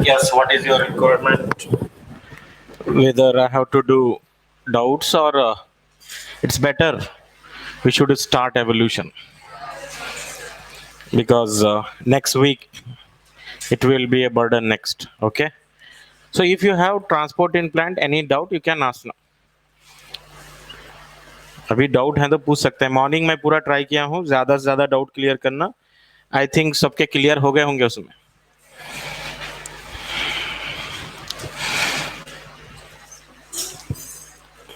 Yes, what is your requirement? Whether I have to do doubts or it's better we should start evolution because next week it will be a burden next. Okay. So if you have transport in plant, any doubt you can ask now. अभी doubt है तो पूछ सकते हैं. Morning में पूरा try किया हूँ ज्यादा से ज्यादा डाउट क्लियर करना. आई थिंक सबके क्लियर हो गए होंगे उसमें.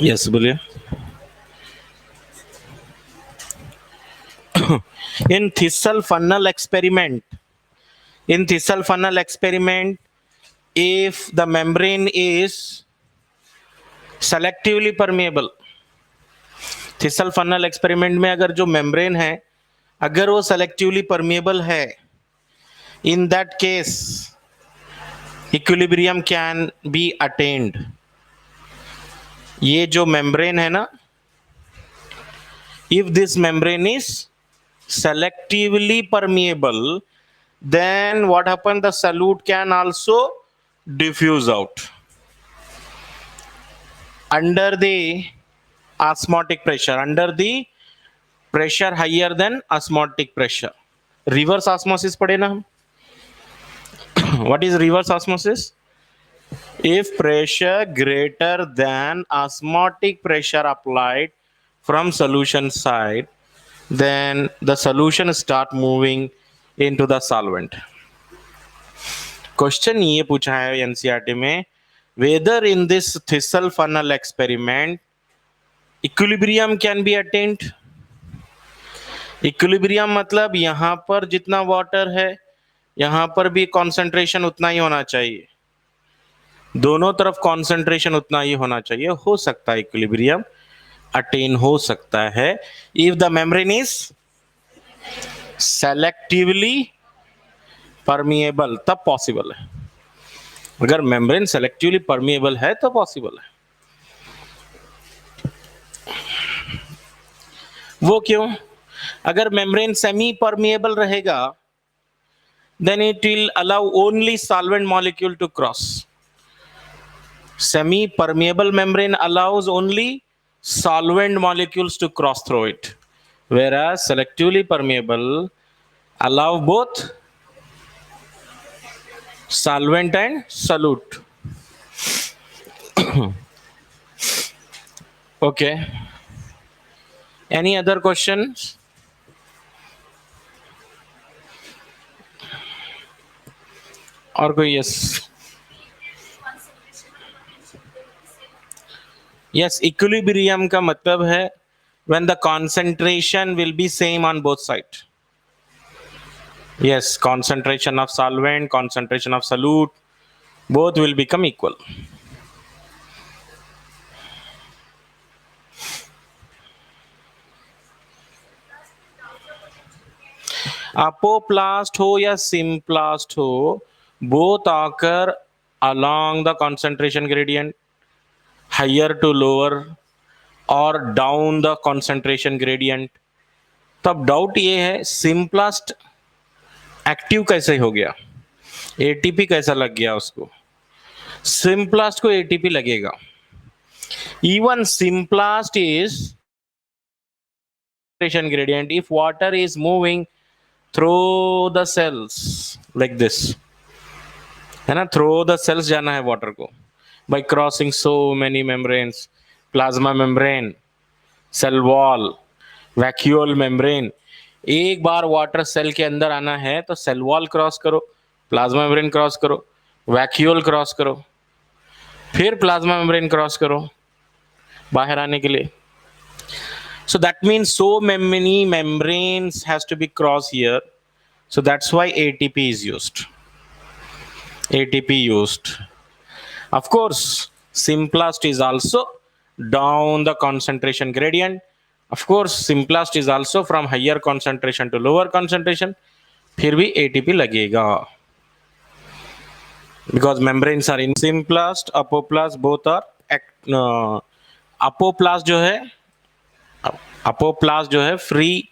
यस बोलिए. in thistle funnel experiment if the membrane is selectively permeable, thistle funnel experiment में अगर जो मेम्ब्रेन है अगर वो सेलेक्टिवली परमिएबल है, in that case equilibrium can be attend. ये जो मेम्ब्रेन है ना, if this membrane is selectively permeable, then what happen, the solute can also diffuse out under the osmotic pressure, under the pressure higher than osmotic pressure. Reverse osmosis पढ़े ना हम. What is reverse osmosis? If pressure greater than osmotic pressure applied from solution side, then the solution start moving into the solvent. Question ये पूछा है NCERT में, whether in this thistle funnel experiment equilibrium can be attained. Equilibrium मतलब यहां पर जितना water है यहां पर भी कॉन्सेंट्रेशन उतना ही होना चाहिए, दोनों तरफ कॉन्सेंट्रेशन उतना ही होना चाहिए. हो सकता है इक्विलिब्रियम अटेन हो सकता है if the membrane is selectively permeable, तब पॉसिबल है. अगर मेम्ब्रेन सेलेक्टिवली परमिएबल है तो पॉसिबल है. वो क्यों? अगर मेम्ब्रेन सेमी परमिएबल रहेगा then it will allow only solvent molecule to cross. Semi permeable membrane allows only solvent molecules to cross through it, whereas selectively permeable allow both solvent and solute. Okay, any other questions? और कोई? Yes yes, equilibrium का मतलब है when the concentration will be same on both sides. Yes, concentration of solvent, concentration of solute, both will become equal. Apoplast हो या symplast हो, both occur along the concentration gradient, higher to lower or down the concentration gradient. तब doubt ये है symplast active कैसे हो गया, ATP कैसा लग गया उसको. सिम्प्लास्ट को एटीपी लगेगा. Even symplast is concentration gradient if water is moving through the cells like this, है ना, थ्रू द सेल्स जाना है वाटर को by crossing so many membranes, plasma membrane, cell wall, vacuole membrane. एक बार water cell के अंदर आना है तो सेल वॉल क्रॉस करो, प्लाज्मा मेम्ब्रेन क्रॉस करो, वैक्यूल क्रॉस करो, फिर प्लाज्मा मेम्ब्रेन क्रॉस करो बाहर आने के लिए. So that means so many membranes has to be crossed here. So that's why ATP is used. ATP used. Of course, Simplast is also down the concentration gradient. Of course, Simplast is also from higher concentration to lower concentration. फिर भी ATP लगेगा. Because membranes are in Simplast, Apoplast, both are Apoplast जो है free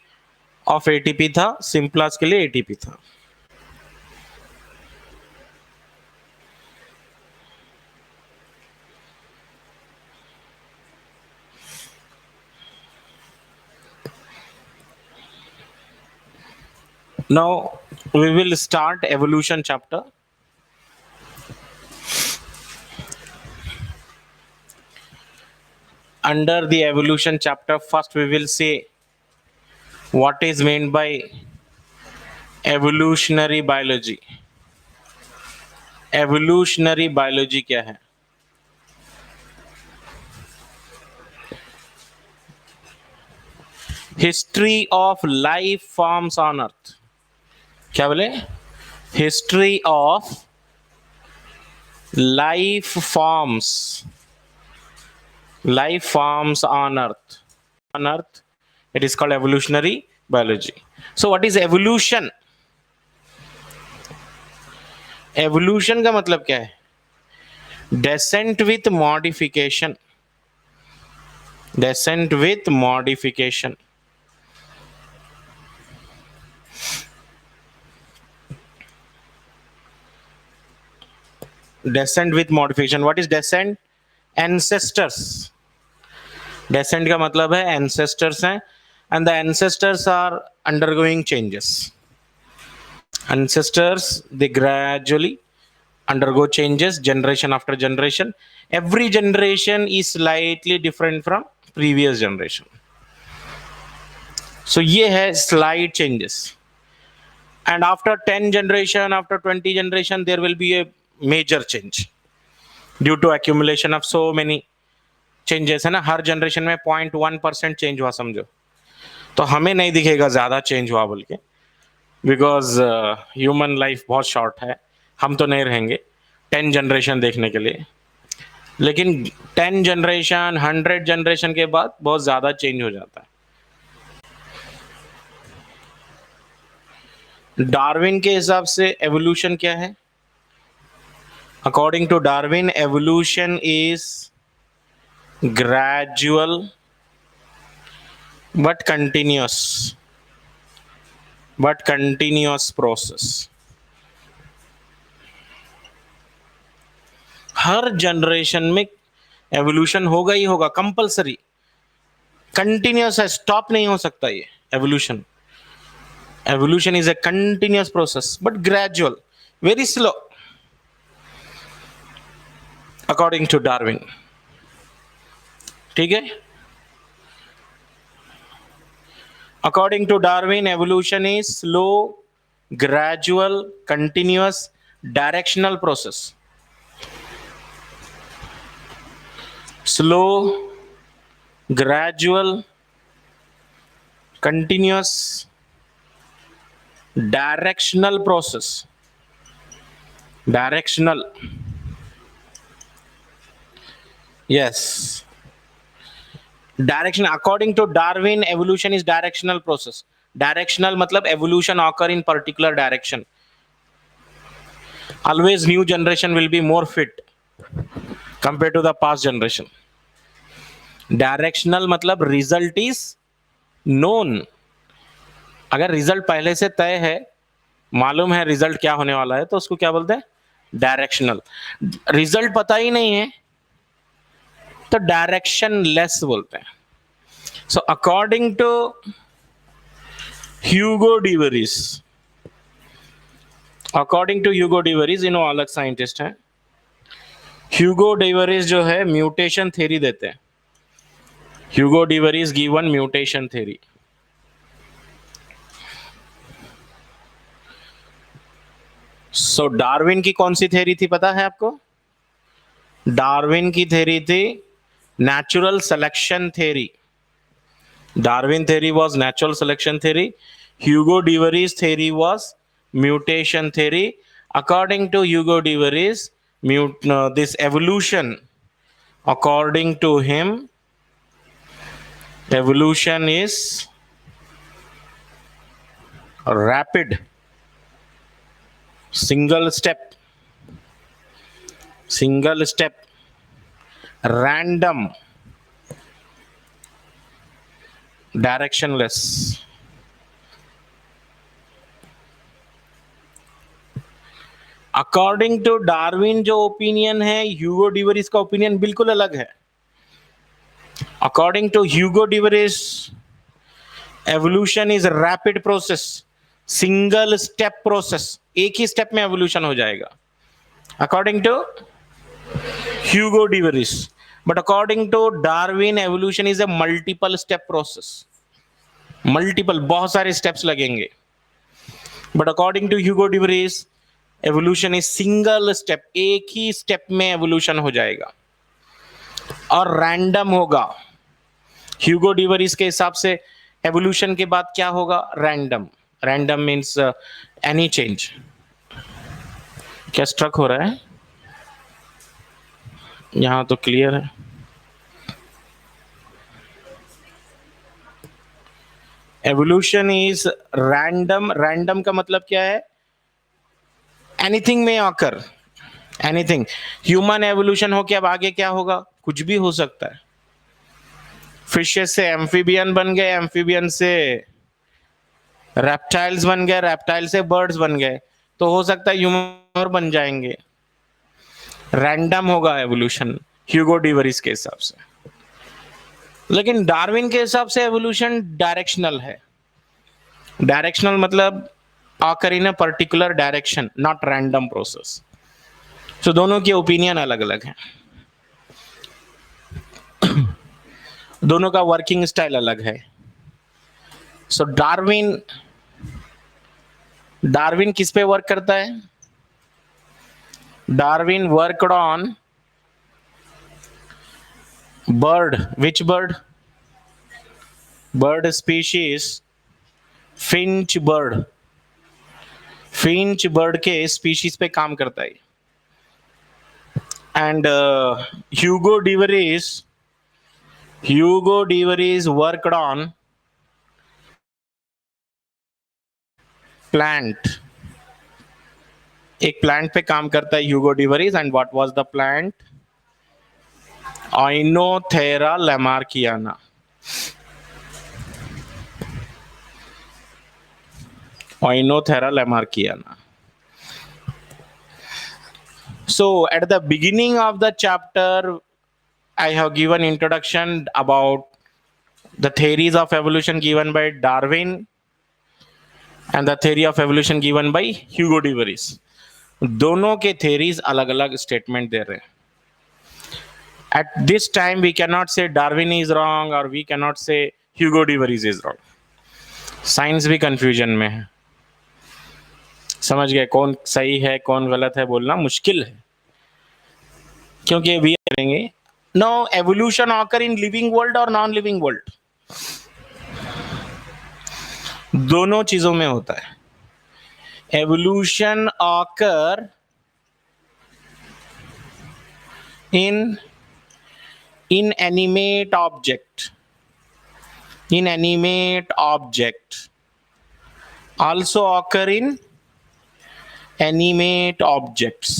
of ATP था, symplast के लिए ATP था. Now we will start evolution chapter. Under the evolution chapter, first we will say what is meant by evolutionary biology. Evolutionary biology क्या है? History of life forms on earth. क्या बोले? History of life forms on earth. On earth, it is called evolutionary biology. So what is evolution? Evolution का मतलब क्या है? Descent with modification. Descent with modification. Descent with modification. What is descent? Ancestors. Descent का मतलब है ancestors हैं, and the ancestors are undergoing changes. Ancestors, they gradually undergo changes generation after generation. Every generation is slightly different from previous generation. So ये है slight changes. And after 10 generation, after 20 generation, there will be a major change due to accumulation of so many changes है ना. हर generation में 0.1% change हुआ समझो, तो हमें नहीं दिखेगा ज्यादा चेंज हुआ बोल के, बिकॉज ह्यूमन लाइफ बहुत शॉर्ट है, हम तो नहीं रहेंगे 10 जनरेशन देखने के लिए. लेकिन 10 जनरेशन 100 जनरेशन के बाद बहुत ज्यादा चेंज हो जाता है. डार्विन के हिसाब से एवोल्यूशन क्या है? According to Darwin, evolution is gradual but continuous process. हर जनरेशन में एवोल्यूशन होगा ही होगा, कंपलसरी, कंटिन्यूस है, स्टॉप नहीं हो सकता ये evolution. Evolution is a continuous process but gradual, very slow, according to Darwin. ठीक है? According to Darwin, evolution is slow, gradual, continuous, directional process. Slow, gradual, continuous, directional process. Directional. Yes. Direction, according to Darwin, evolution is directional process. Directional मतलब evolution occur in particular direction. Always new generation will be more fit compared to the past generation. Directional मतलब result is known. अगर result पहले से तय है, मालूम है result क्या होने वाला है, तो उसको क्या बोलते हैं? डायरेक्शनल. रिजल्ट पता ही नहीं है तो डायरेक्शन लेस बोलते हैं. So according to Hugo de Vries, इन्हों अलग साइंटिस्ट हैं. ह्यूगो डिवरीज जो है म्यूटेशन थ्योरी देते हैं. ह्यूगो डिवरीज गिवन म्यूटेशन थ्योरी. सो डार्विन की कौन सी थ्योरी थी पता है आपको? डार्विन की थ्योरी थी natural selection theory. Darwin theory was natural selection theory. Hugo de Vries theory was mutation theory. According to Hugo de Vries, this evolution, according to him, evolution is rapid, single step, random, directionless. According to Darwin जो opinion है, Hugo de Vries का opinion बिल्कुल अलग है. According to Hugo de Vries, evolution is rapid process, single step process, एक ही step में evolution हो जाएगा according to Hugo de Vries. But according to Darwin evolution is a multiple step process. Multiple, बहुत सारे स्टेप्स लगेंगे. But according to Hugo de Vries evolution is single step, एक ही स्टेप में एवोल्यूशन हो जाएगा और रैंडम होगा. ह्यूगो डिवरिस के हिसाब से एवोल्यूशन के बाद क्या होगा? Random. Random means any change. क्या स्ट्रक हो रहा है? यहां तो क्लियर है. Evolution is random. रैंडम का मतलब क्या है? एनीथिंग में ऑकर, एनीथिंग. ह्यूमन एवोल्यूशन हो के अब आगे क्या होगा? कुछ भी हो सकता है. फिशेस से एम्फीबियन बन गए, एम्फीबियन से रेप्टाइल्स बन गए, रेप्टाइल से बर्ड्स बन गए, तो हो सकता है ह्यूमन और बन जाएंगे. रैंडम होगा एवोल्यूशन ह्यूगो डिवरिस के हिसाब से. लेकिन डार्विन के हिसाब से एवोल्यूशन डायरेक्शनल है. डायरेक्शनल मतलब occur in a particular direction, not random process. तो दोनों की ओपिनियन अलग अलग है, दोनों का वर्किंग स्टाइल अलग है. सो डार्विन किस पे वर्क करता है? Darwin worked on bird. Which bird? Bird species finch bird. finch bird के species पे काम करता है. And Hugo Devereaux worked on plant. एक plant पे काम करता है Hugo Devereaux. And what was the plant? Oenothera lamarckiana. Oenothera lamarckiana. So at the beginning of the chapter, I have given introduction about the theories of evolution given by Darwin and the theory of evolution given by Hugo Devereaux. दोनों के theories अलग अलग statement दे रहे हैं. At this time we cannot say Darwin is wrong or we cannot say Hugo Devereaux is wrong. Science भी confusion में है. समझ गए? कौन सही है कौन गलत है बोलना मुश्किल है, क्योंकि भी करेंगे. No evolution occur in living world और नॉन लिविंग वर्ल्ड, दोनों चीजों में होता है. Evolution occur in inanimate object also occur in animate objects.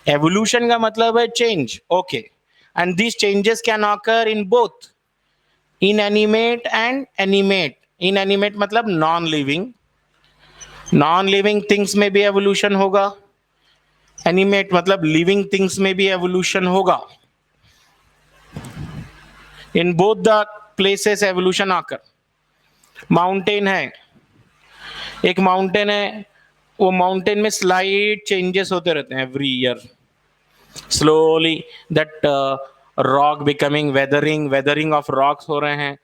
evolution का मतलब है change, okay, and these changes can occur in both inanimate and animate. inanimate मतलब non living things में भी evolution होगा. एनिमेट मतलब लिविंग थिंग्स में भी एवोल्यूशन होगा. In both the places evolution आकर. माउंटेन है, एक माउंटेन है, वो माउंटेन में स्लाइड चेंजेस होते रहते हैं every year. Slowly that rock becoming weathering of rocks हो रहे हैं,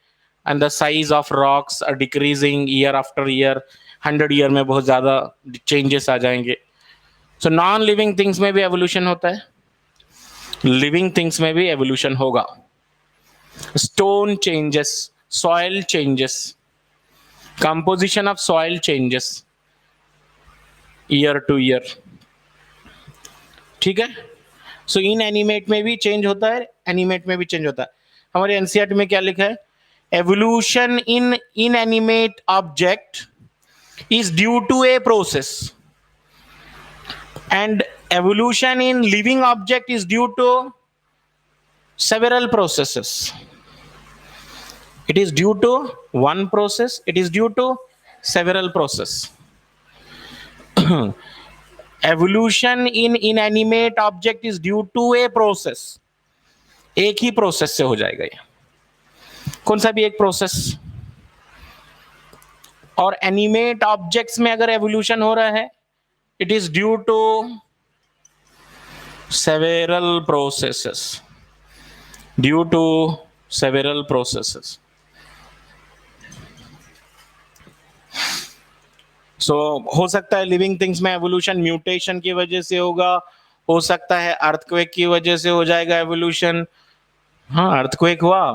and the size of rocks are decreasing year after year. 100 year में बहुत ज्यादा चेंजेस आ जाएंगे. सो नॉन लिविंग थिंग्स में भी एवोल्यूशन होता है, लिविंग थिंग्स में भी एवोल्यूशन होगा. Stone changes, soil changes, composition of soil changes year two year. ठीक है. सो इन एनिमेट में भी चेंज होता है, एनिमेट में भी चेंज होता है. हमारे एनसीईआरटी में क्या लिखा है? Evolution in inanimate object is due to a process and evolution in living object is due to several processes. It is due to one process, it is due to several process. evolution in inanimate object is due to a process. एक ही process से हो जाएगा ये. कौन सा भी एक process. और एनिमेट ऑब्जेक्ट्स में अगर एवोल्यूशन हो रहा है, it is due to several processes, due to several processes. So हो सकता है लिविंग थिंग्स में एवोल्यूशन म्यूटेशन की वजह से होगा, हो सकता है अर्थक्वेक की वजह से हो जाएगा एवोल्यूशन। हाँ, अर्थक्वेक हुआ,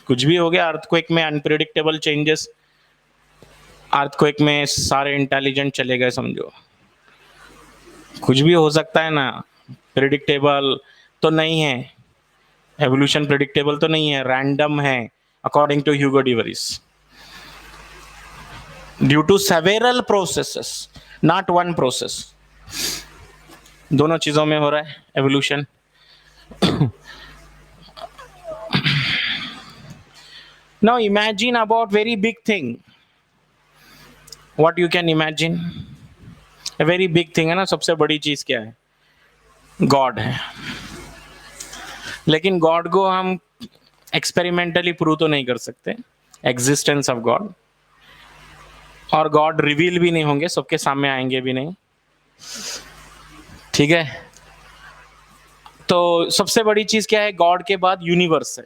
कुछ भी हो गया अर्थक्वेक में, अनप्रिडिक्टेबल चेंजेस, अर्थक्वेक में सारे इंटेलिजेंट चले गए समझो, कुछ भी हो सकता है ना, प्रिडिक्टेबल तो नहीं है, एवोल्यूशन प्रिडिक्टेबल तो नहीं है, रैंडम है according to Hugo de Vries, due to several processes, not one process. दोनों चीजों में हो रहा है evolution. Now imagine about very big thing, what you can imagine, very big thing है ना, सबसे बड़ी चीज क्या है, गॉड है। लेकिन गॉड को हम एक्सपेरिमेंटली प्रूव तो नहीं कर सकते, एग्जिस्टेंस ऑफ गॉड, और गॉड रिवील भी नहीं होंगे, सबके सामने आएंगे भी नहीं, ठीक है। तो सबसे बड़ी चीज क्या है, गॉड के बाद यूनिवर्स है,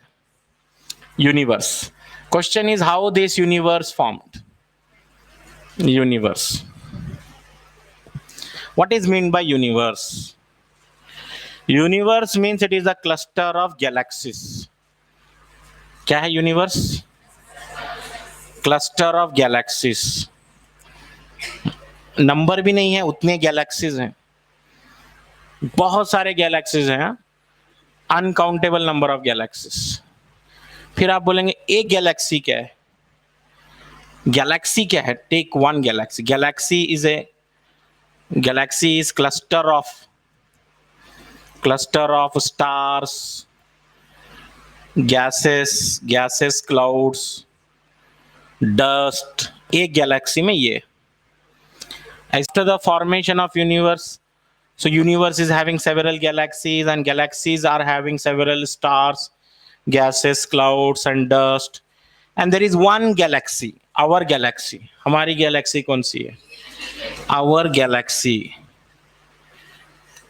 universe. Question is how this universe formed, universe, what is mean by universe? Universe means it is a cluster of galaxies. क्या है universe? Cluster of galaxies, number भी नहीं है, उतने गैलेक्सीज हैं, बहुत सारे गैलेक्सीज हैं, अनकाउंटेबल नंबर ऑफ गैलेक्सीज। फिर आप बोलेंगे एक गैलेक्सी क्या है, गैलेक्सी क्या है? Take one galaxy, galaxy is cluster of stars, gases, clouds, dust, एक गैलेक्सी में ये। After the formation of universe, so universe is having several galaxies, and galaxies are having several stars, gases, clouds and dust, and there is one galaxy, our galaxy। हमारी Galaxy कौन सी है? our galaxy,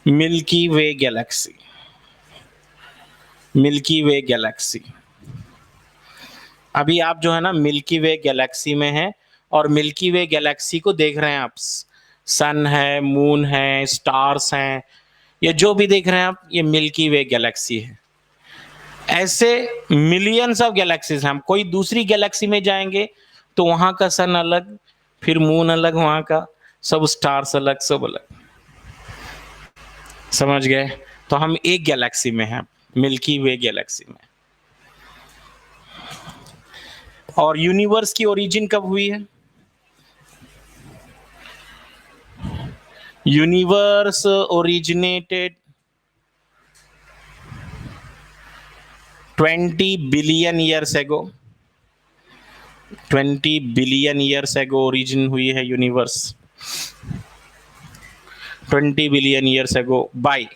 milky way Galaxy, milky way Galaxy. अभी आप जो है ना milky वे Galaxy में है, और मिल्की वे गैलेक्सी को देख रहे हैं आप, सन है, मून है, स्टार्स हैं, ये जो भी देख रहे हैं आप, ये मिल्की वे गैलेक्सी है। ऐसे मिलियंस ऑफ गैलेक्सीज हैं। हम कोई दूसरी गैलेक्सी में जाएंगे तो वहां का सन अलग, फिर मून अलग, वहां का सब स्टार्स अलग, सब अलग, समझ गए? तो हम एक गैलेक्सी में हैं, मिल्की वे गैलेक्सी में। और यूनिवर्स की ओरिजिन कब हुई है? यूनिवर्स ओरिजिनेटेड 20 बिलियन ईयर्स एगो, 20 बिलियन ईयर्स एगो ओरिजिन हुई है universe, 20 billion years ago by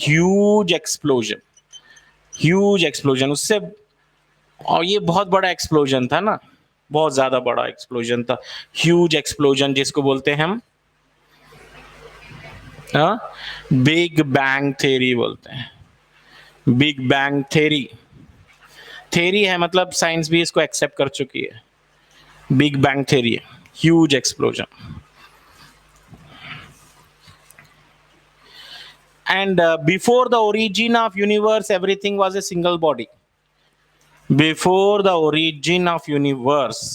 huge explosion, उससे, और ये बहुत बड़ा एक्सप्लोजन था ना, बहुत ज्यादा बड़ा एक्सप्लोजन था, ह्यूज एक्सप्लोजन जिसको बोलते हैं हम बिग बैंग थ्योरी बोलते हैं। बिग बैंग थ्योरी है, मतलब साइंस भी इसको एक्सेप्ट कर चुकी है। Big bang theory, huge explosion. And before the origin of universe, everything was a single body. Before the origin of universe,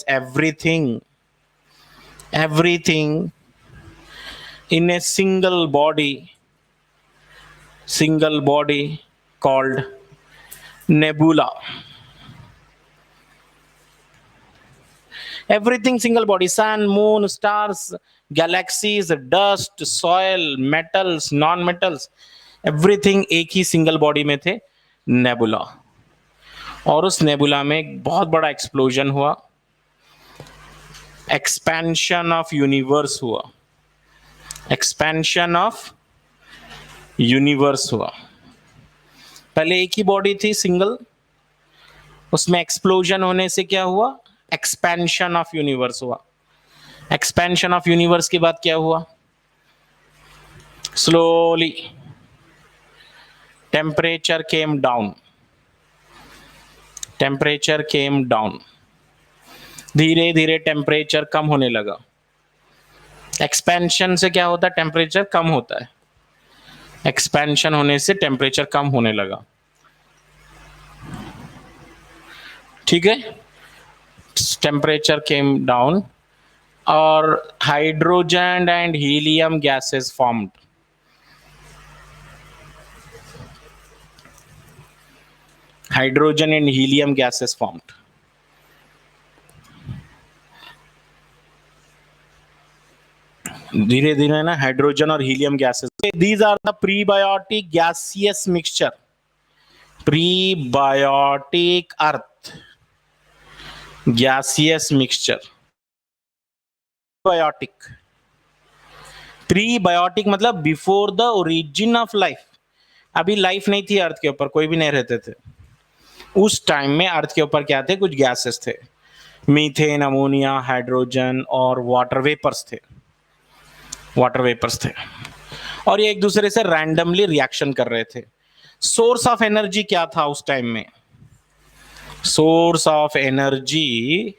everything in a single body called nebula. Everything single body, sun, moon, stars, galaxies, dust, soil, metals, non-metals, everything एक ही single body में थे, nebula. और उस nebula में एक बहुत बड़ा explosion हुआ, एक्सपेंशन ऑफ यूनिवर्स हुआ, एक्सपेंशन ऑफ यूनिवर्स हुआ। पहले एक ही बॉडी थी, सिंगल, उसमें एक्सप्लोजन होने से क्या हुआ, एक्सपेंशन ऑफ यूनिवर्स हुआ। एक्सपेंशन ऑफ यूनिवर्स के बाद क्या हुआ, slowly temperature came down, temperature came down, धीरे धीरे टेम्परेचर कम होने लगा। एक्सपेंशन से क्या होता है, टेम्परेचर कम होता है, एक्सपेंशन होने से टेम्परेचर कम होने लगा। ठीक है, टेम्परेचर केम डाउन और hydrogen and helium gases formed. Hydrogen and helium gases formed. धीरे धीरे ना हाइड्रोजन और helium gases, these are the prebiotic gaseous mixture, prebiotic earth gaseous mixture. Biotic, prebiotic मतलब before the origin of life. अभी life नहीं थी अर्थ के ऊपर, कोई भी नहीं रहते थे उस टाइम में। अर्थ के ऊपर क्या थे, कुछ गैसेस थे, मीथेन, अमोनिया, हाइड्रोजन और वाटर वेपर्स थे, वाटर वेपर्स थे, और ये एक दूसरे से रैंडमली रिएक्शन कर रहे थे। सोर्स ऑफ एनर्जी क्या था उस टाइम में, source of energy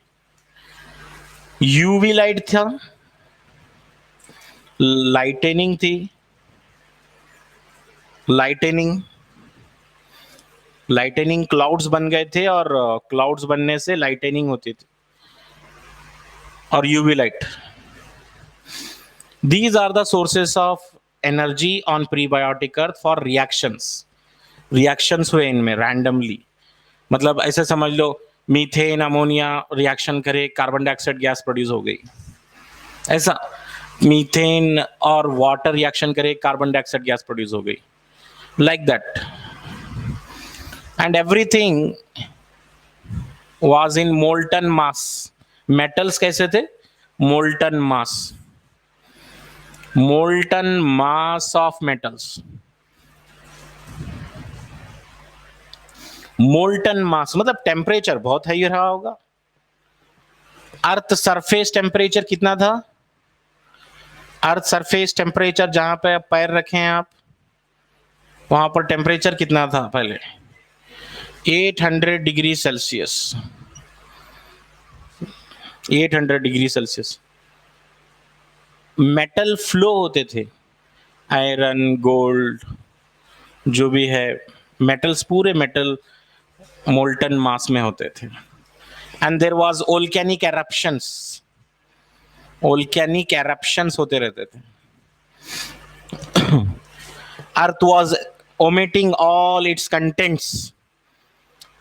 UV light था, लाइटनिंग थी, लाइटनिंग, लाइटनिंग क्लाउड्स बन गए थे और क्लाउड्स बनने से लाइटनिंग होती थी, और UV light. These are the sources of energy on prebiotic earth for reactions. Reactions हुए इनमें randomly, मतलब ऐसे समझ लो मीथेन अमोनिया रिएक्शन करे, कार्बन डाइऑक्साइड गैस प्रोड्यूस हो गई, ऐसा मीथेन और वाटर रिएक्शन करे, कार्बन डाइऑक्साइड गैस प्रोड्यूस हो गई, like that. And everything was in molten mass. Metals कैसे थे, molten mass, molten mass of metals, molten mass मतलब टेम्परेचर बहुत हाई रहा होगा। अर्थ सरफेस टेम्परेचर कितना था, अर्थ सरफेस टेम्परेचर जहां पे पैर रखे हैं आप, वहां पर टेम्परेचर कितना था पहले, 800 degree Celsius, 800 degree Celsius. Metal flow होते थे, आयरन, गोल्ड, जो भी है मेटल्स, पूरे मेटल मोल्टन मास में होते थे। And there was volcanic eruptions, volcanic eruptions होते रहते थे। Earth was vomiting all its contents,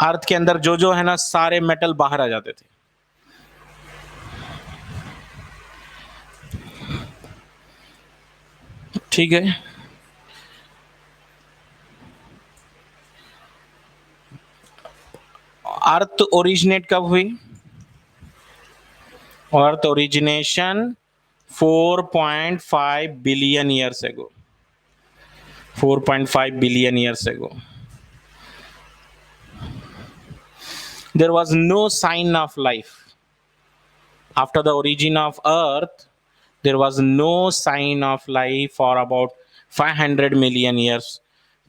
earth के अंदर जो जो है ना सारे मेटल बाहर आ जाते थे। ठीक है, अर्थ ओरिजिनेट कब हुई, अर्थ ओरिजिनेशन 4.5 बिलियन ईयर्स एगो, 4.5 बिलियन ईयर्स एगो। There was no sign of life after the origin of earth. There was no sign of life for about 500 million years.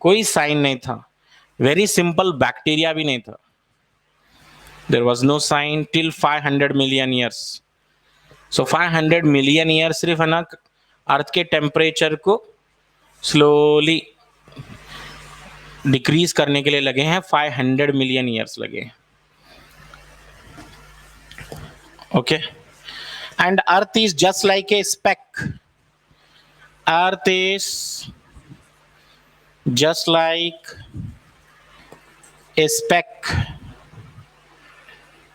कोई साइन नहीं था, वेरी सिंपल बैक्टीरिया भी नहीं था। There was no sign till 500 million years. So 500 million years सिर्फ है ना अर्थ के टेम्परेचर को स्लोली डिक्रीज करने के लिए लगे हैं, 500 मिलियन ईयर्स लगे हैं। Okay, and earth is just like a speck, earth is just like a speck,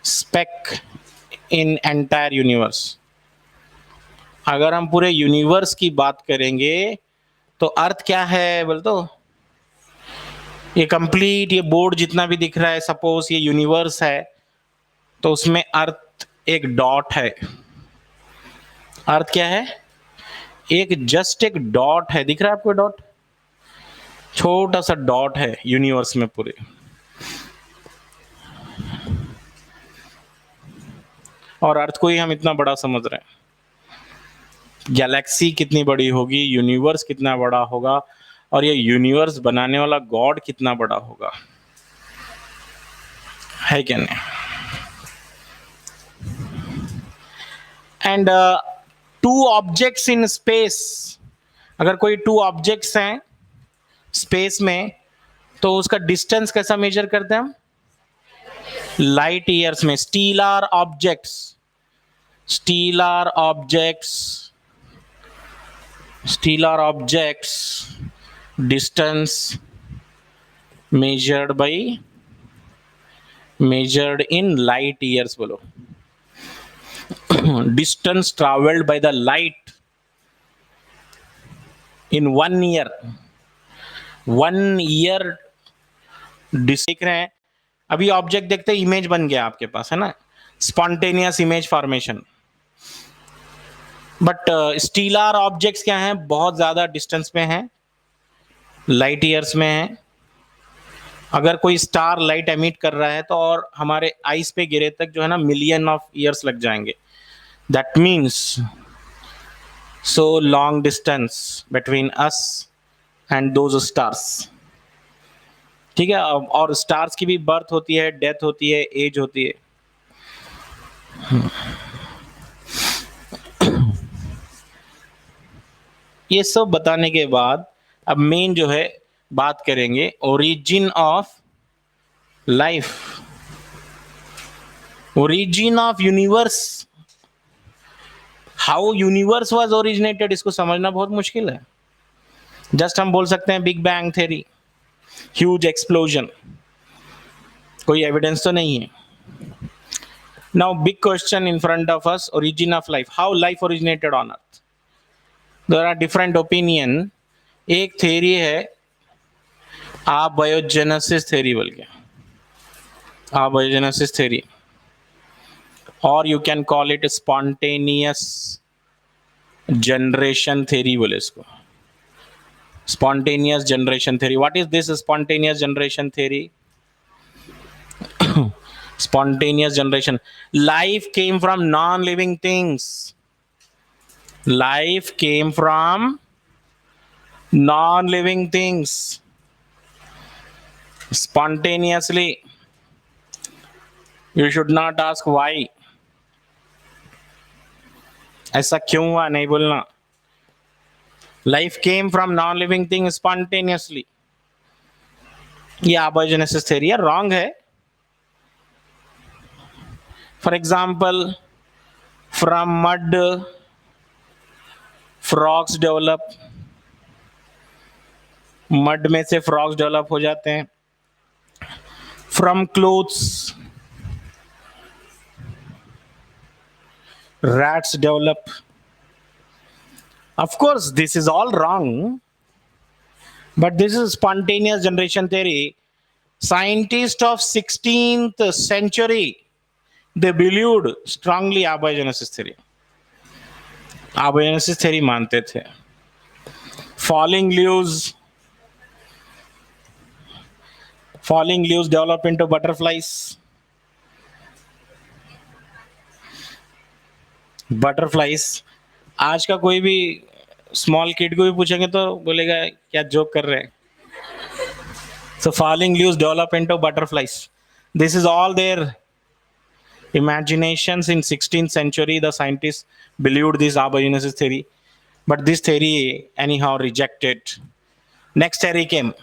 speck in entire universe. अगर हम पूरे यूनिवर्स की बात करेंगे तो अर्थ क्या है बोल तो, ये कंप्लीट ये बोर्ड जितना भी दिख रहा है, सपोज ये यूनिवर्स है, तो उसमें अर्थ एक डॉट है। अर्थ क्या है, एक जस्ट एक डॉट है, दिख रहा है आपको डॉट, छोटा सा डॉट है यूनिवर्स में पूरे। और अर्थ को ही हम इतना बड़ा समझ रहे हैं। गैलेक्सी कितनी बड़ी होगी, यूनिवर्स कितना बड़ा होगा, और ये यूनिवर्स बनाने वाला गॉड कितना बड़ा होगा, है क्या नहीं? And two objects in space, अगर कोई टू ऑब्जेक्ट्स हैं स्पेस में तो उसका डिस्टेंस कैसा मेजर करते हैं हम? लाइट ईयर्स में। Stealer objects, stealer objects, stealer objects distance measured by, measured in light years बोलो। distance traveled by the light in 1 year, 1 year देख रहे हैं। अभी ऑब्जेक्ट देखते हैं, इमेज बन गया आपके पास, है ना, spontaneous image formation. But stealer objects क्या हैं, बहुत ज्यादा डिस्टेंस पे हैं, लाइट ईयर्स में है। अगर कोई स्टार लाइट एमिट कर रहा है तो और हमारे आइस पे गिरे तक जो है ना मिलियन ऑफ ईयर्स लग जाएंगे। That means so long distance between us and those stars. ठीक है, और स्टार्स की भी बर्थ होती है, डेथ होती है, एज होती है। ये सब बताने के बाद अब मेन जो है बात करेंगे origin of life, origin of universe, how universe was originated. इसको समझना बहुत मुश्किल है। जस्ट हम बोल सकते हैं big bang theory, huge explosion, कोई एविडेंस तो नहीं है। Now big question in front of us, origin of life, how life originated on earth. There are different opinion. एक थ्योरी है अबायोजेनेसिस थ्योरी बोल के, अबायोजेनेसिस थ्योरी, और you can call it spontaneous generation theory बोले इसको, spontaneous generation theory. What is this spontaneous generation theory? Spontaneous generation, life came from non-living things, life came from non-living things spontaneously. You should not ask why, ऐसा क्यों हुआ, नहीं बोलना। Life came from non-living things spontaneously. ये abiogenesis theory है, wrong है। For example, from mud frogs develop, mud में से फ्रॉग्स डेवलप हो जाते हैं। From clothes rats develop. Of course, this is all wrong, but this is spontaneous generation theory. Scientists of 16th century, they believed strongly abiogenesis theory. Abiogenesis theory मानते थे। Falling leaves develop into butterflies. Butterflies, आज का कोई भी small kid को भी पूछेंगे तो बोलेगा क्या जोक कर रहे हैं। So falling leaves develop into butterflies. This is all their imaginations in 16th century. The scientists believed this abiogenesis theory, but this theory anyhow rejected. Next theory came,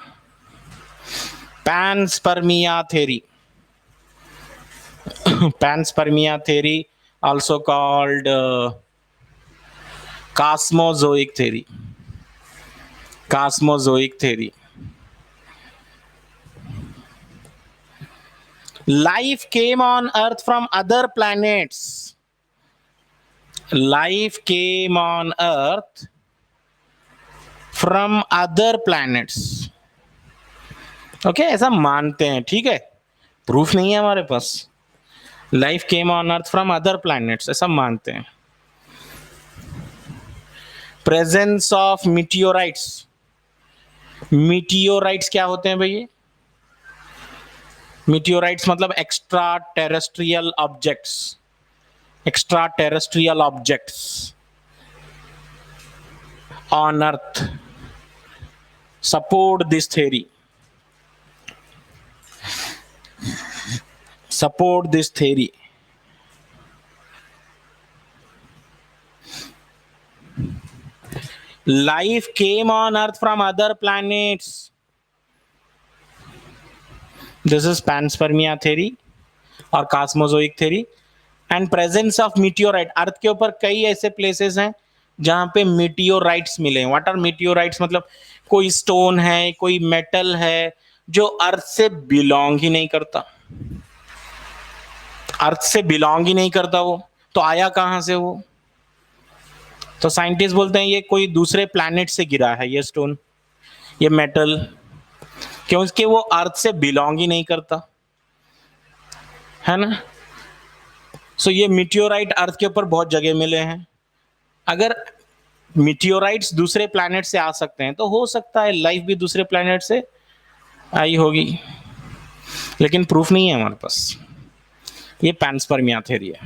panspermia theory. Panspermia theory, also called cosmozoic theory. Cosmozoic theory. Life came on Earth from other planets. Life came on Earth from other planets. Okay, ऐसा मानते हैं, ठीक है, proof नहीं है हमारे पास। Life came on Earth from other planets, ऐसा मानते हैं। Presence of meteorites, मीटियोराइट्स क्या होते हैं भैया? मीटियोराइट्स मतलब extra terrestrial objects, extra terrestrial objects on earth support this theory, support this theory. Life came on earth from other planets. This is panspermia theory और cosmozoic theory and presence of meteorite. अर्थ के ऊपर कई ऐसे places हैं जहां पे meteorites मिले। What are meteorites? मतलब कोई स्टोन है, कोई मेटल है जो अर्थ से बिलोंग ही नहीं करता, अर्थ से बिलोंग ही नहीं करता, वो तो आया कहां से वो? तो साइंटिस्ट बोलते हैं ये कोई दूसरे प्लैनेट से गिरा है ये स्टोन, ये मेटल, क्योंकि वो अर्थ से बिलोंग ही नहीं करता है ना। सो ये मीटियोराइट अर्थ के ऊपर बहुत जगह मिले हैं। अगर मीटियोराइट्स दूसरे प्लैनेट से आ सकते हैं तो हो सकता है लाइफ भी दूसरे प्लैनेट से आई होगी, लेकिन प्रूफ नहीं है हमारे पास। ये पैंसपर्मिया थ्योरी है।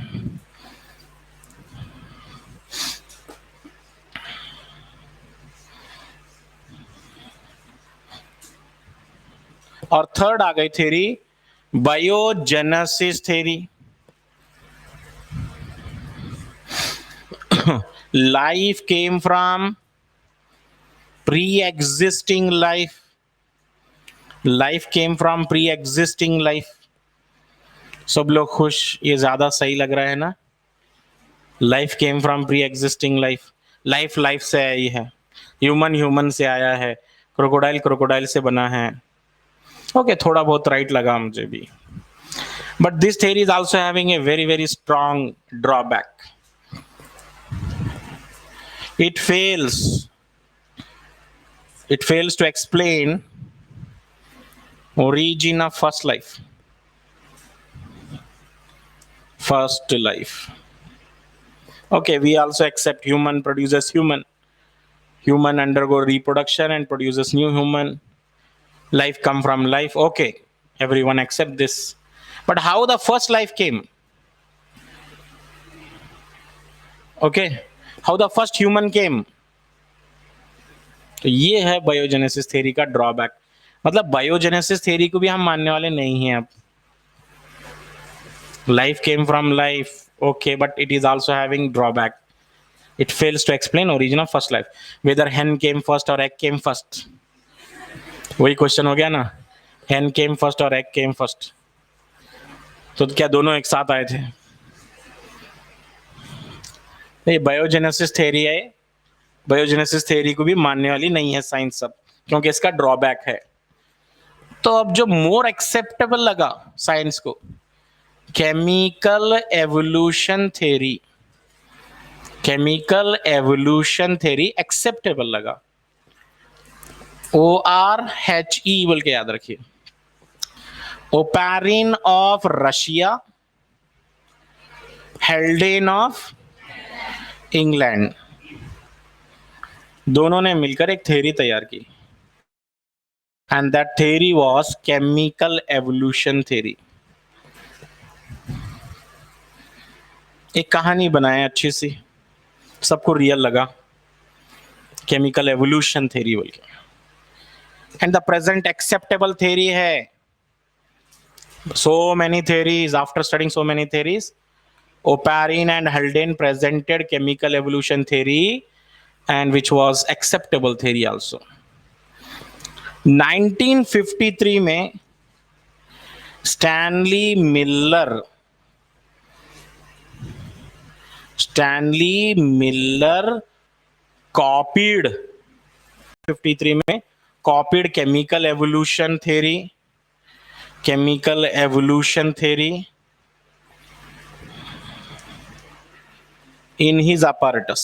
और थर्ड आ गई theory biogenesis theory. Life came from pre-existing life, life came from pre-existing life। सब लोग खुश, ये ज्यादा सही लग रहा है ना। Life came from pre-existing life, life life से आई है, ह्यूमन ह्यूमन से आया है, क्रोकोडाइल क्रोकोडाइल से बना है। ओके, थोड़ा बहुत राइट लगा मुझे भी। But this theory is also having a very very strong drawback. It fails to explain origin of first life. Okay, we also accept human produces human. Human undergo reproduction and produces new human. Life come from life. Okay, everyone accept this. But how the first life came? Okay, how the first human came? तो ये है biogenesis theory का drawback. मतलब biogenesis theory को भी हम मानने वाले नहीं हैं अब। Life came from life, okay, but it is also having drawback. It fails to explain origin of first life, whether hen came first और egg केम फर्स्ट। वही क्वेश्चन हो गया ना, hen केम फर्स्ट और egg केम फर्स्ट, तो क्या दोनों एक साथ आए थे? ये बायोजेनेसिस थ्योरी है, बायोजेनेसिस थ्योरी को भी मानने वाली नहीं है साइंस सब, क्योंकि इसका ड्रॉबैक है। तो अब जो मोर एक्सेप्टेबल लगा साइंस को, chemical evolution theory, chemical evolution theory acceptable लगा। ORHE बोल के याद रखिए। Oparin of Russia, Haldane of England, दोनों ने मिलकर एक थ्योरी तैयार की, and that theory was chemical evolution theory. एक कहानी बनाए अच्छी सी, सबको रियल लगा, केमिकल एवोल्यूशन थ्योरी बोल के। And the present acceptable theory है। So many theories, after studying so many theories, Oparin and Haldane presented chemical evolution theory, and which was acceptable theory also. 1953 में स्टैनली मिलर कॉपीड 53 में copied chemical evolution theory, chemical evolution theory in his apparatus,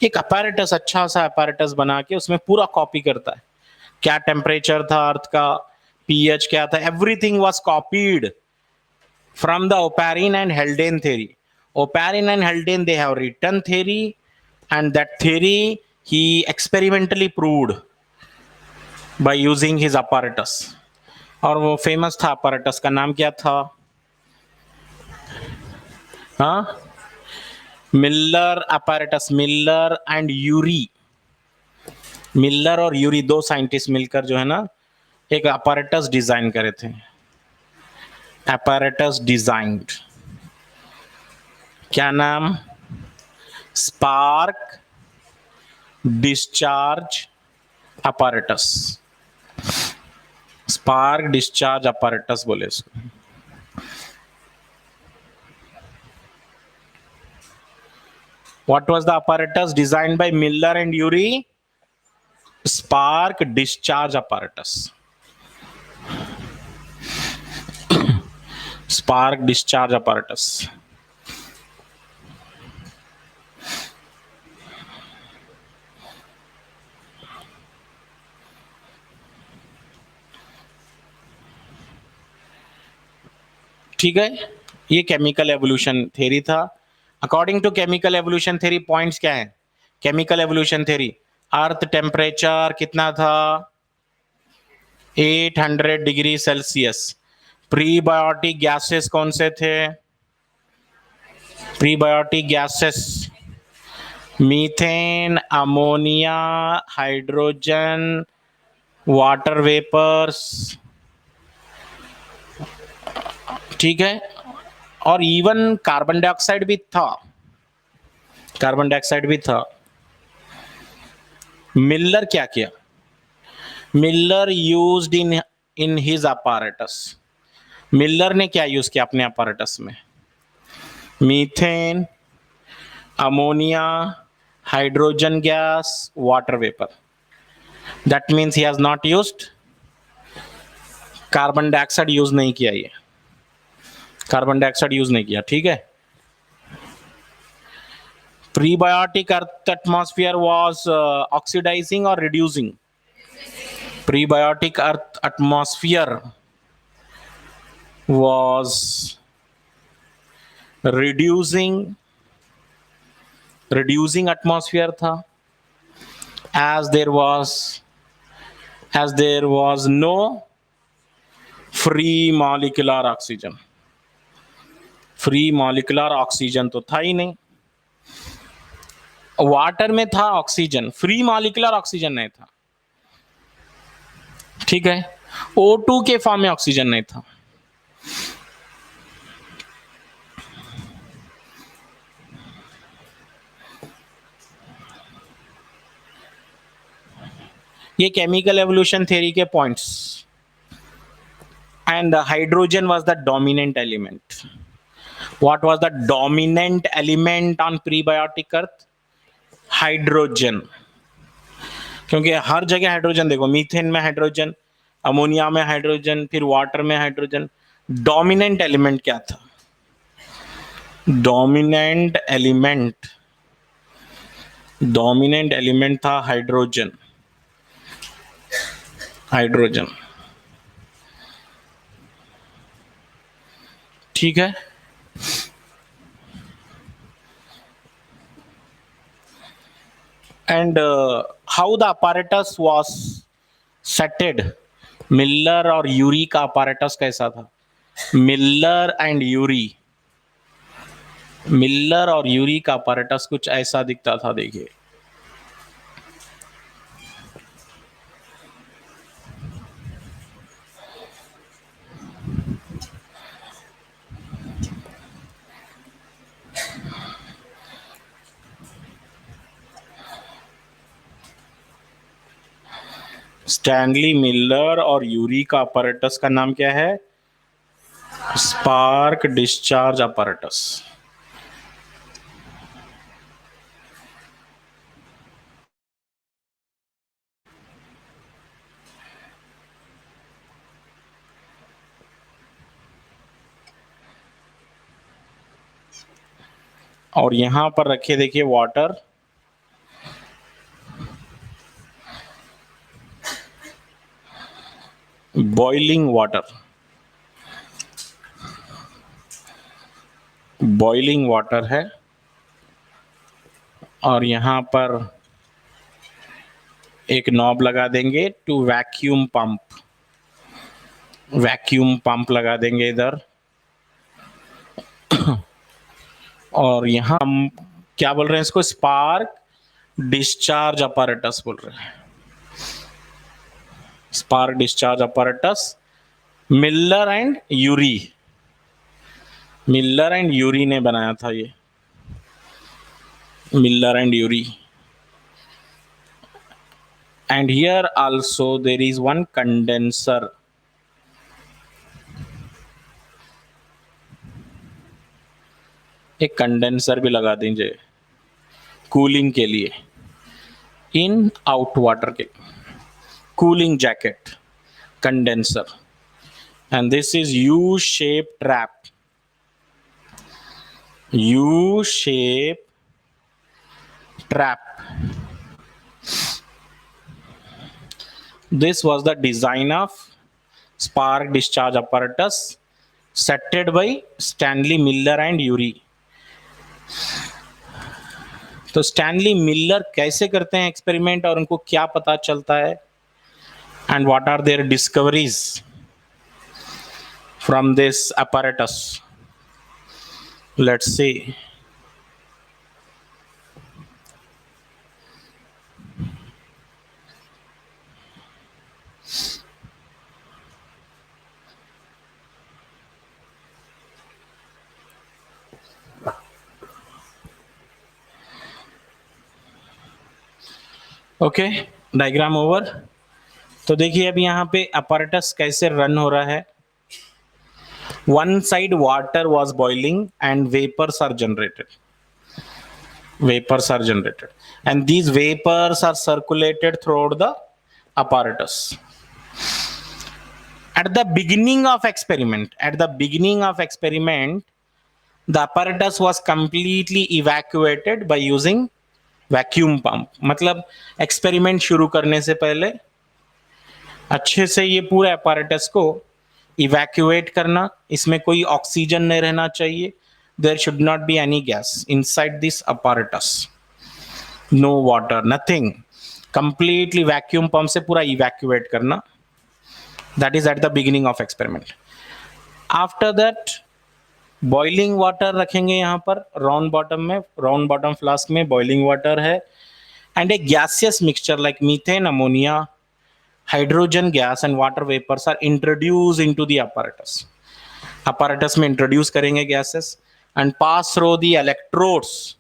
एक apparatus अच्छा सा apparatus बना के उसमें पूरा copy करता है, क्या टेम्परेचर था अर्थ का, pH क्या था, everything was copied from the Oparin and Haldane theory. Oparin and Haldane, they have written theory and that theory he experimentally proved by using his apparatus. और वो फेमस था apparatus का नाम क्या था? हाँ, Miller apparatus, Miller and Yuri, Miller और Yuri दो साइंटिस्ट मिलकर जो है ना एक apparatus डिजाइन करे थे. apparatus डिजाइंड, क्या नाम? Spark discharge apparatus, spark discharge apparatus बोले इसको. What was the apparatus designed by Miller and Urey? Spark discharge apparatus. Spark discharge apparatus. ठीक है, ये केमिकल एवोल्यूशन थ्योरी था. According to chemical evolution theory points क्या है? Chemical evolution theory, earth temperature कितना था? 800 डिग्री सेल्सियस. प्रीबायोटिक गैसेस कौन से थे? Prebiotic gases methane, ammonia, hydrogen, water vapours. ठीक है, और इवन कार्बन डाइऑक्साइड भी था, कार्बन डाइऑक्साइड भी था. मिलर क्या किया? Miller used in his apparatus. Miller ने क्या यूज किया अपने apparatus में? Methane, ammonia, hydrogen gas, water vapour. That means he has not used carbon dioxide, use नहीं किया, ये कार्बन डाइऑक्साइड यूज नहीं किया. ठीक है. Prebiotic earth atmosphere was oxidising और reducing? Prebiotic earth atmosphere was reducing atmosphere था, as there was no free molecular oxygen. Free molecular oxygen तो था ही नहीं. वाटर में था ऑक्सीजन, फ्री मॉलिकुलर ऑक्सीजन नहीं था. ठीक है, O2 के फॉर्म में ऑक्सीजन नहीं था. ये केमिकल एवोल्यूशन थ्योरी के points. And hydrogen was the dominant element. What was the dominant element on prebiotic earth? Hydrogen. क्योंकि हर जगह हाइड्रोजन, देखो मीथेन में हाइड्रोजन, अमोनिया में हाइड्रोजन, फिर वाटर में हाइड्रोजन. डोमिनेंट एलिमेंट क्या था? डोमिनेंट एलिमेंट था हाइड्रोजन. हाइड्रोजन. ठीक है. And how the apparatus was setted? Miller और यूरी का apparatus कैसा था? मिलर एंड यूरी, मिलर और यूरी का apparatus कुछ ऐसा दिखता था. देखिए, स्टैनली मिलर और यूरी का apparatus का नाम क्या है? Spark discharge apparatus. और यहां पर रखे देखिए water, boiling water, boiling water है. और यहां पर एक नॉब लगा देंगे to vacuum pump, vacuum pump लगा देंगे इधर। और यहां हम क्या बोल रहे हैं इसको, स्पार्क डिस्चार्ज अपैरेटस बोल रहे हैं, spark discharge apparatus. Miller and Yuri, Miller and Yuri ने बनाया था ये, Miller and Yuri. And here also there is one condenser, एक कंडेंसर भी लगा दीजिए कूलिंग के लिए, इन आउट वाटर के, cooling jacket, condenser. And this is you shape trap, U shape trap. This was the design of spark discharge apparatus setted by Stanley Miller and Urey। तो Stanley Miller कैसे करते हैं experiment और उनको क्या पता चलता है, and what are their discoveries from this apparatus, let's see. Okay, diagram over. तो देखिए अभी यहाँ पे apparatus कैसे रन हो रहा है। One side water was boiling and vapours are generated, vapors are generated, and these vapors are circulated throughout the apparatus. At the beginning of experiment, the apparatus was completely evacuated by using vacuum pump। मतलब experiment शुरू करने से पहले अच्छे से ये पूरे apparatus को इवैक्यूएट करना, इसमें कोई ऑक्सीजन नहीं रहना चाहिए, there should not be any gas inside this apparatus, no water, nothing, completely vacuum pump से पूरा evacuate करना। that is at the beginning of experiment। after that boiling water रखेंगे यहाँ पर round bottom में, round bottom flask में boiling water है, and a gaseous mixture like methane, ammonia, hydrogen gas and water vapors are introduced into the apparatus। apparatus में introduce करेंगे gases and pass through the electrodes,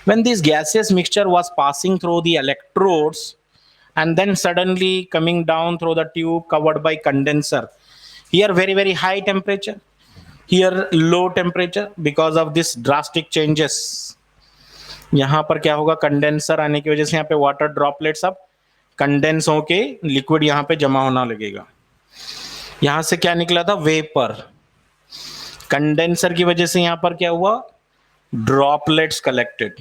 when this gaseous mixture was passing through the electrodes and then suddenly coming down through the tube covered by condenser, here very high temperature, here low temperature, because of this drastic changes। यहाँ पर क्या होगा, condenser आने की वजह से यहाँ पे वाटर ड्रॉपलेट्स अब कंडेंस होके लिक्विड यहाँ पे जमा होना लगेगा। यहां से क्या निकला था, वेपर। कंडेंसर की वजह से यहां पर क्या हुआ, droplets collected,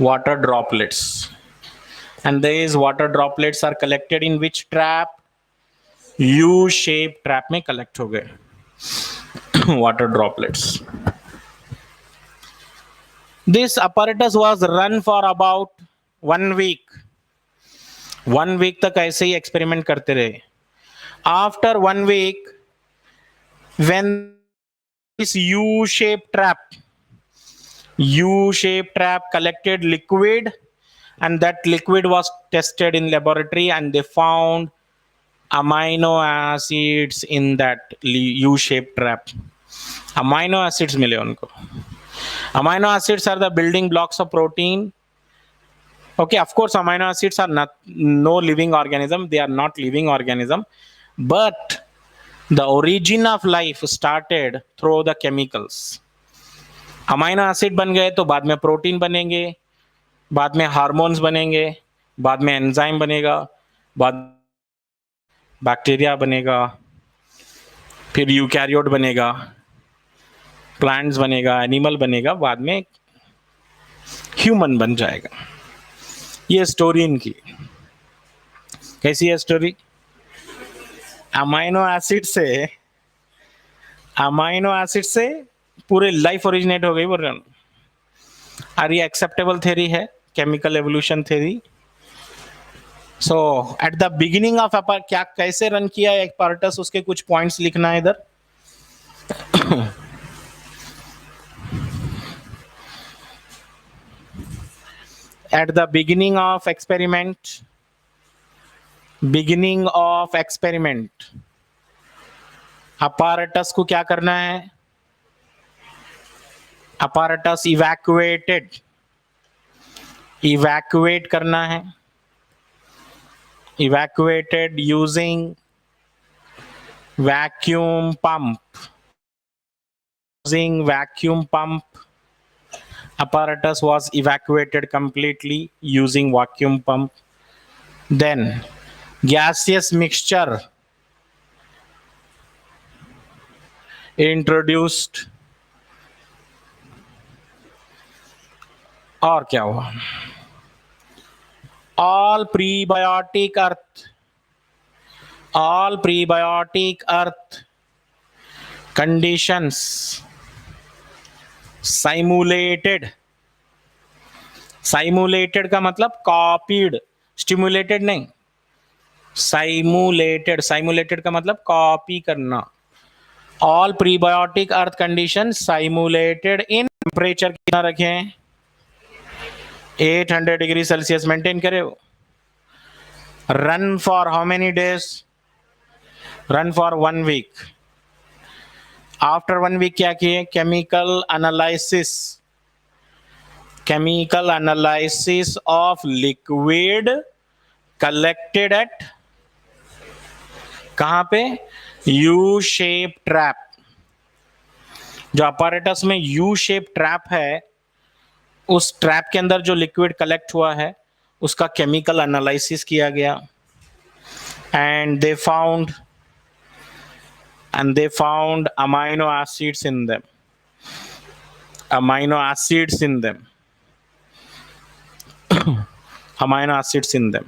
water droplets, and these water droplets are collected in which trap, U shape trap में कलेक्ट हो गए water droplets. This apparatus was run for about 1 week, 1 week तक ऐसे ही एक्सपेरिमेंट करते रहे। After 1 week, when this U-shaped trap collected liquid, and that liquid was tested in laboratory, and they found amino acids in that U-shaped trap। amino acids मिले उनको। amino acids are the building blocks of protein। okay, of course amino acids are no living organism, they are not living organism, but the origin of life started through the chemicals। Amino acid बन गए तो बाद में protein बनेंगे, बाद में hormones बनेंगे, बाद में एंजाइम बनेगा, बाद बैक्टीरिया बनेगा, फिर यूकैरियोट बनेगा, प्लांट्स बनेगा, एनिमल बनेगा, बाद में ह्यूमन बन जाएगा। ये स्टोरी इनकी कैसी है स्टोरी। अमाइनो एसिड से अमाइनो एसिड से पूरे लाइफ ओरिजिनेट हो गई बोल रहे हैं। और ये एक्सेप्टेबल थ्योरी है, chemical evolution theory. So at the beginning of क्या कैसे रन किया है एपैरेटस, उसके कुछ पॉइंट्स लिखना है इधर। At the beginning of experiment, beginning of experiment apparatus को क्या करना है? apparatus evacuate करना है, evacuated using vacuum pump, apparatus was evacuated completely using vacuum pump. Then gaseous mixture introduced, और क्या हुआ? all prebiotic earth conditions simulated का मतलब कॉपीड, स्टिमुलेटेड नहीं, simulated का मतलब कॉपी करना। All prebiotic earth condition simulated in temperature कितना रखें? 800 डिग्री सेल्सियस मेंटेन करे। Run for how many days? Run for 1 week. After 1 week क्या किए? Chemical analysis of liquid collected at कहां पे? U shape trap. जो अपैरेटस में यू शेप ट्रैप है, उस ट्रैप के अंदर जो लिक्विड कलेक्ट हुआ है उसका केमिकल एनालिसिस किया गया। And they found amino acids in them, amino acids in them।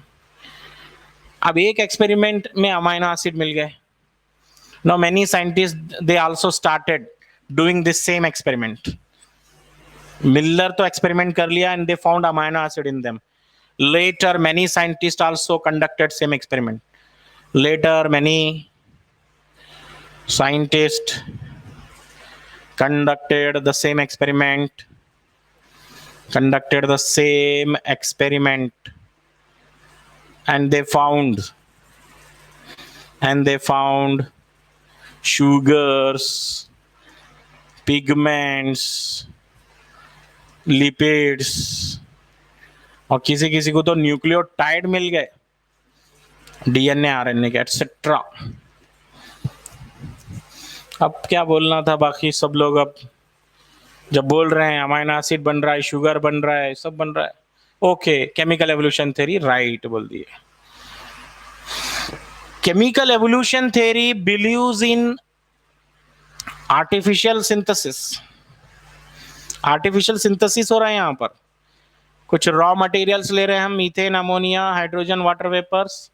अब एक एक्सपेरिमेंट में अमाइनो एसिड मिल गए। Now many scientists they also started doing this same experiment. Miller तो experiment कर लिया and they found amino acid in them. Later many scientists also conducted same experiment. Later many scientists conducted the same experiment and they found sugars, pigments, lipids, और किसी किसी को तो nucleotide मिल गए, DNA RNA के etcetera. अब क्या बोलना था, बाकी सब लोग अब जब बोल रहे हैं अमाइनो एसिड बन रहा है, शुगर बन रहा है, सब बन रहा है, okay chemical evolution theory right बोल दिए। Chemical evolution theory believes in artificial synthesis हो रहा है। यहां पर कुछ रॉ मटेरियल्स ले रहे हैं हम, methane, ammonia, hydrogen, water vapours,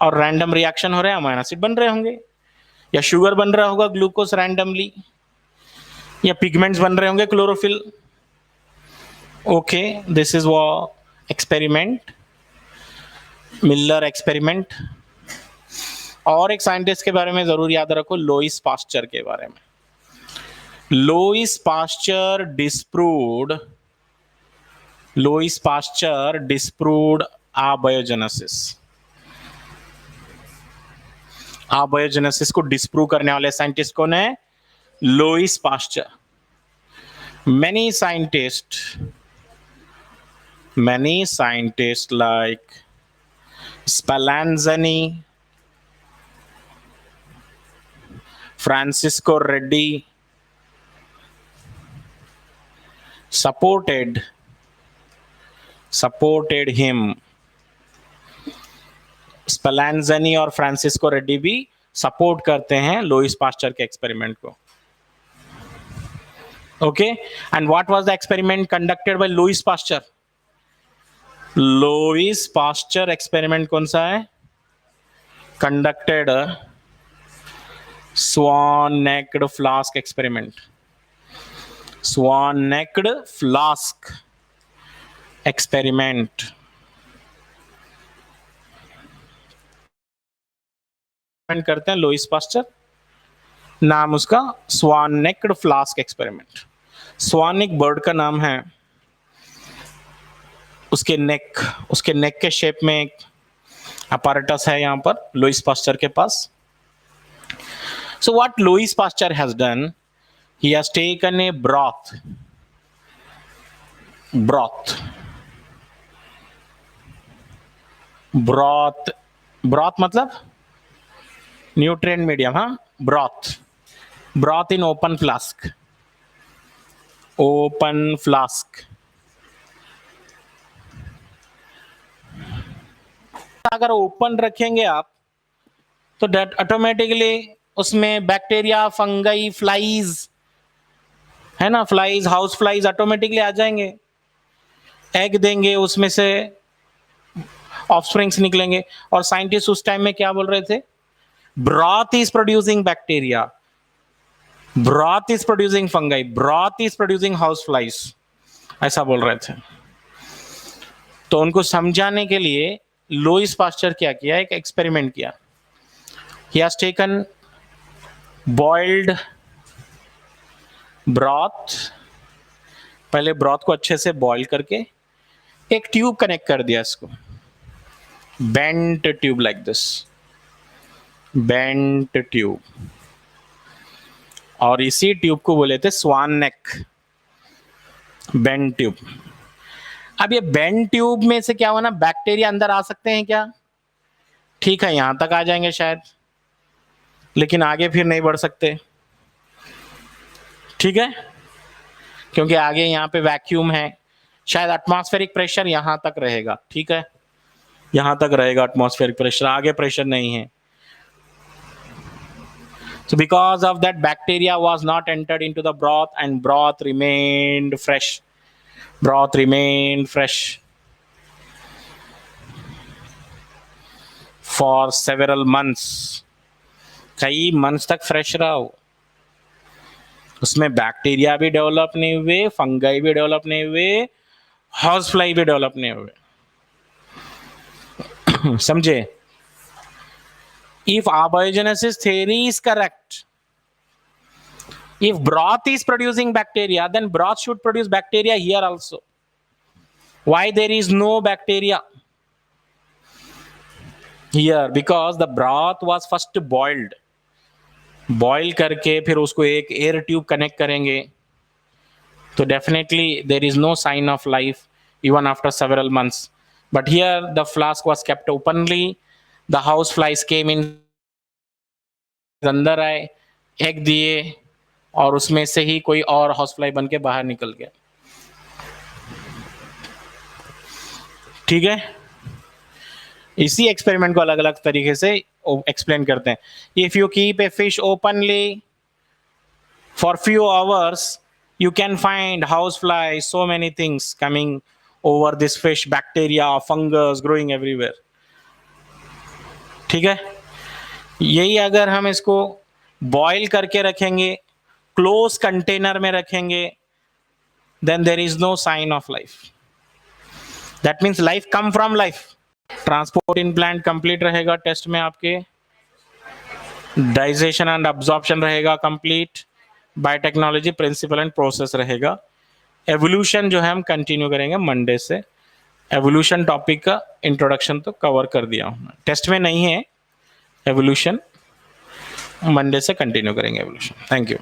और रैंडम रिएक्शन हो रहे हैं, अमाइनो एसिड बन रहे होंगे, या शुगर बन रहा होगा ग्लूकोज रैंडमली, या पिगमेंट्स बन रहे होंगे क्लोरोफिल। ओके, दिस इज वो एक्सपेरिमेंट, मिलर एक्सपेरिमेंट। और एक साइंटिस्ट के बारे में जरूर याद रखो, लोइस पास्चर के बारे में। लोइस पास्चर डिस्प्रूव्ड आबायोजेनेसिस को डिस्प्रूव करने वाले साइंटिस्ट कौन है? Louis Pasteur. many scientists like Spallanzani, Francisco Reddy supported him। Spallanzani और फ्रांसिस्को रेड्डी भी सपोर्ट करते हैं लोइस पास्चर के एक्सपेरिमेंट को। Okay, and what was the experiment conducted by Louis Pasteur? Louis Pasteur experiment कौन सा है? Conducted Swan necked flask experiment. Swan necked flask experiment. करते हैं लोइस पास्चर, नाम उसका स्वान नेक्ड फ्लास्क एक्सपेरिमेंट। स्वान एक बर्ड का नाम है, उसके नेक के शेप में एक अपैरेटस है यहां पर लोइस पास्चर के पास। So what Louis Pasteur has done, he has taken a broth मतलब न्यूट्रिएंट मीडियम, हाँ, ब्रॉथ इन ओपन फ्लास्क। अगर ओपन रखेंगे आप तो डेट ऑटोमेटिकली उसमें बैक्टीरिया, फंगाई, फ्लाइज है ना, फ्लाइज, हाउस फ्लाइज ऑटोमेटिकली आ जाएंगे, एग देंगे, उसमें से ऑफस्प्रिंग्स निकलेंगे। और साइंटिस्ट उस टाइम में क्या बोल रहे थे, broth is producing bacteria, broth is producing fungi, broth is producing house flies, ऐसा बोल रहे थे। तो उनको समझाने के लिए लोइस पास्चर क्या किया, एक एक्सपेरिमेंट किया। ही हैज टेकन बॉइल्ड ब्रॉथ, पहले ब्रॉथ को अच्छे से बॉइल करके एक ट्यूब कनेक्ट कर दिया इसको, bent tube, like this, bent tube, और इसी ट्यूब को बोले थे स्वान नेक, बेंट ट्यूब। अब ये बेंट ट्यूब में से क्या हुआ ना, बैक्टीरिया अंदर आ सकते हैं क्या, ठीक है, यहां तक आ जाएंगे शायद, लेकिन आगे फिर नहीं बढ़ सकते, ठीक है, क्योंकि आगे यहाँ पे वैक्यूम है, शायद एटमॉस्फेरिक प्रेशर यहां तक रहेगा, ठीक है, यहां तक रहेगा एटमॉस्फेरिक प्रेशर, आगे प्रेशर नहीं है। So because of that, bacteria was not entered into the broth and broth remained fresh. Broth remained fresh for several months. कई months तक fresh रहा हो, उसमें बैक्टीरिया भी डेवलप नहीं हुए, फंगाई भी डेवलप नहीं हुए, हाउस फ्लाई भी डेवलप नहीं हुए। समझे? If abiogenesis theory is correct, if broth is producing bacteria, then broth should produce bacteria here also. Why there is no bacteria here? Because the broth was first boiled. Boil करके फिर उसको एक air tube connect करेंगे, तो definitely there is no sign of life even after several months. But here the flask was kept openly. The house flies came in, अंदर आए, egg दिए, और उसमें से ही कोई और हाउस फ्लाई बन के बाहर निकल गया, ठीक है। इसी एक्सपेरिमेंट को अलग अलग तरीके से एक्सप्लेन करते हैं। If you keep a fish openly for few hours, you can find housefly, so many things coming over this fish, bacteria, fungus growing everywhere, ठीक है। यही अगर हम इसको बॉईल करके रखेंगे, क्लोज कंटेनर में रखेंगे, then there is no sign of life. That means life come from life. Transport in plant complete रहेगा टेस्ट में, आपके डाइजेशन एंड अब्जॉर्प्शन रहेगा complete, biotechnology principle and process रहेगा। एवोल्यूशन जो है हम कंटिन्यू करेंगे मंडे से। एवोल्यूशन टॉपिक का इंट्रोडक्शन तो कवर कर दिया हूँ, टेस्ट में नहीं है एवोल्यूशन, मंडे से कंटिन्यू करेंगे एवोल्यूशन। Thank you.